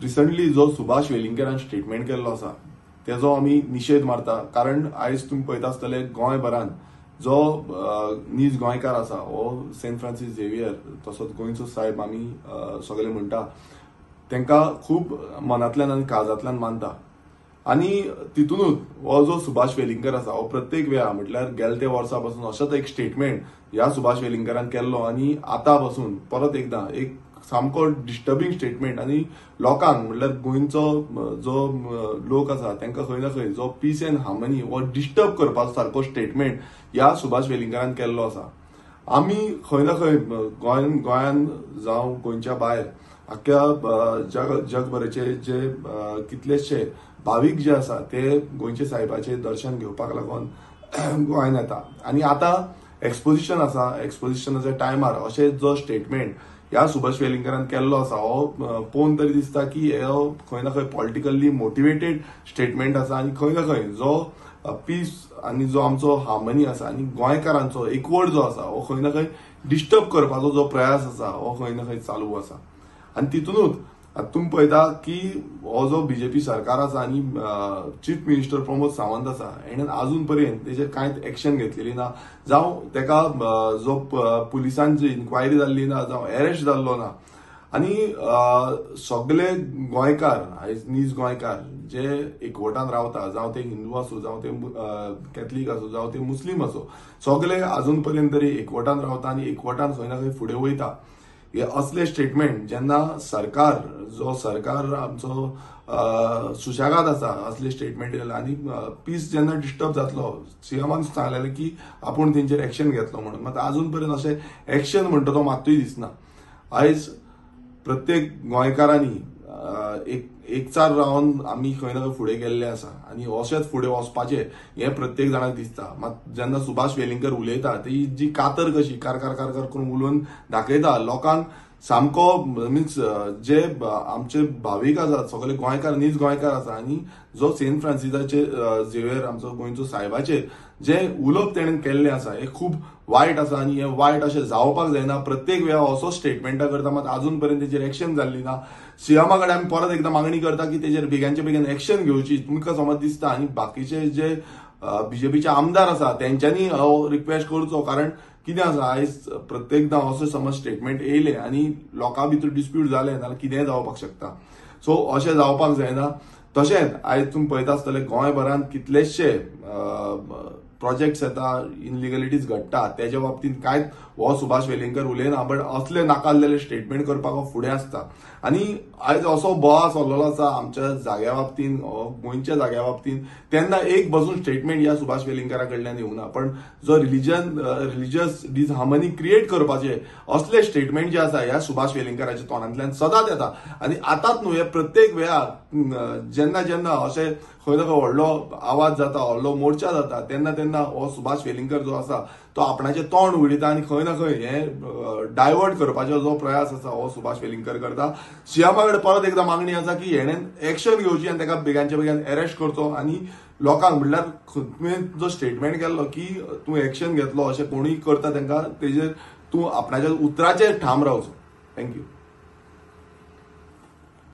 Recently जो Subhash वेलिंगरान statement केल्लो आसा तेजो आमी निशेध मारता. कारण आयज तुम्ही पळयता आसतले गोंयभरान जो नीज गोंयकार आसा हो सेंट फ्रांसीस झेवियर तसोच गोंयचो साहेब आमी सगळे म्हणटा तांकां खूब मनांतल्यान आनी काळजांतल्यान मानता. आनी तितूनच हो जो सुभाष वेलिंगर आसा हो प्रत्येक वेळा म्हटल्यार गेल्या त्या वर्सा पासून असोच एक स्टेटमेंट ह्या सुभाष वेलिंगरान केल्लो आनी आतां पासून परत एकदा एक सामको डिस्टर्बिंग स्टेटमेंट आनी लोकांक म्हटल्यार गोंयचो जो लोक आसा तांकां खंय ना खंय जो पीस एंड हार्मनी हो डिस्टर्ब करपाचो सारको स्टेटमेंट ह्या सुभाष वेलिंगरान केल्लो आसा. आमी खंय ना खंय गोंयान जावं गोंयच्या भायर आख्ख्या जगभराचे जे कितलेशे भावीक जे आसा ते गोंयचे साहेबाचे दर्शन घेवपाक लागून गोंयान येता. आनी आतां एक्सपोजिशन आसा, एक्सपोजिशनाच्या टायमार अशें जो स्टेटमेंट ह्या सुभाष वेलिंगरान केल्लो आसा हो पळोवन तरी दिसता की हो खंय ना खंय पॉलिटिकली मोटिवेटेड स्टेटमेंट आसा आनी खंय ना खंय जो पीस आनी जो आमचो हार्मनी आसा आनी गोंयकारांचो एकवट जो आसा हो खंय ना खंय डिस्टर्ब करपाचो जो प्रयास आसा हो खंय ना खंय चालू आसा. आनी तितूनच तुम्ही पळयता की हो जो बीजेपी सरकार आसा आनी चीफ मिनिस्टर प्रमोद सावंत आसा हेणेन अजून पर्यंत तेजेर कांयच एक्शन घेतलेली ना, जावं तेका जो पुलिसांची इन्क्वायरी जाल्ली ना, जावं अरेस्ट जाल्लो ना. आनी सगळे गोंयकार आयज नीज गोंयकार जे एकवटान रावता, जावं ते हिंदू आसूं, जावं ते कॅथलीक आसूं, जावं ते मुस्लीम आसूं, सगळे अजून पर्यंत तरी एकवटान रावता आनी एकवटान खंय ना खंय फुडें वयता. हे असले स्टेटमेंट जेन्ना सरकार आमचो सुशेगाद आसा असले स्टेटमेंट केला आनी पीस जेन्ना डिस्टर्ब जातलो सीएमान सांगलेलें की आपूण तेंचेर एक्शन घेतलो म्हणून, मात अजून पर्यंत अशें एक्शन म्हणटा तो मात्तूय दिसना. आयज प्रत्येक गोंयकारांनी एकचार रावन आमी खंय ना खंय फुडें गेल्ले आसा आनी अशेंच फुडें वचपाचें हें प्रत्येक जाणाक दिसता. मात जेन्ना सुभाष वेलिंगर उलयता ती जी कातर कशी कार करून उलोवन दाखयता लोकांक सामको मिन्स जे आमचे भावीक आसात सगळे गोंयकार नीज गोंयकार आसा आनी जो सेंट फ्रांसिसाचे झेवियर आमचो गोंयचो साहेबाचेर जे उलोवप तेणेन केल्लें आसा हे खूब वायट आसा आनी हे वायट अशें जावपाक जायना. प्रत्येक वेळा असो स्टेटमेंटा करता मात अजून पर्यंत तेजेर एक्शन जाल्ली ना. सीएमा कडेन आमी परत एकदा मागणी करता की तेजेर बेगांच्या बेगीन एक्शन घेवची. तुमकां समज दिसता आनी बाकीचे जे बीजेपीचे आमदार आसा तेंच्यांनी हो रिक्वेस्ट करचो. कारण कितें आसा आयज प्रत्येकदां असो समज स्टेटमेंट येयले आनी लोकां भितर डिस्प्यूट जाले जाल्यार कितेंय जावपाक शकता. सो अशें जावपाक जायना. तशेंच आयज तुमी पळयता आसतले गोंयभरान कितलेशे प्रोजेक्ट्स येता, इनलिगलिटीज घडटा, तेज्या बाबतींत कांयच हो सुभाष वेलिंगर उलयना. बट असले नाकाल्लेले स्टेटमेंट करपाक हो फुडें आसता. आनी आयज असो बोवाळ चल्लेलो आसा आमच्या जाग्या बाबतींत, गोंयच्या जाग्या बाबतींत, तेन्ना एक बसून स्टेटमेंट ह्या सुभाष वेलिंगरा कडल्यान येवना. पण जो रिलिजियस डिसहार्मनी क्रिएट करपाचे असले स्टेटमेंट जे आसा ह्या सुभाष वेलिंगराच्या तोंडांतल्यान सदांच येता. आनी आतांच न्हू, हे प्रत्येक वेळार जेन्ना अशें खंय ना खंय व्हडलो आवाज जाता, व्हडलो मोर्चा जाता, तेन्ना हो सुभाष वेलिंगर जो आसा तो आपणाचें तोंड उगडिता आनी खंय ना खंय हे डायवर्ट करपाचो जो प्रयास आसा हो सुभाष वेलिंगर करता. सीएमा कडेन परत एकदा मागणी आसा की हेणेन एक्शन घेवची आनी ताका बेगांच्या बेगीन अरेस्ट करचो आनी लोकांक म्हटल्यार तुवें जो स्टेटमेंट केल्लो की तूं एक्शन घेतलो अशें कोणूय करता तांकां तेजेर तूं आपणाच्या उतराचेर ठाम रावचो. थँक्यू.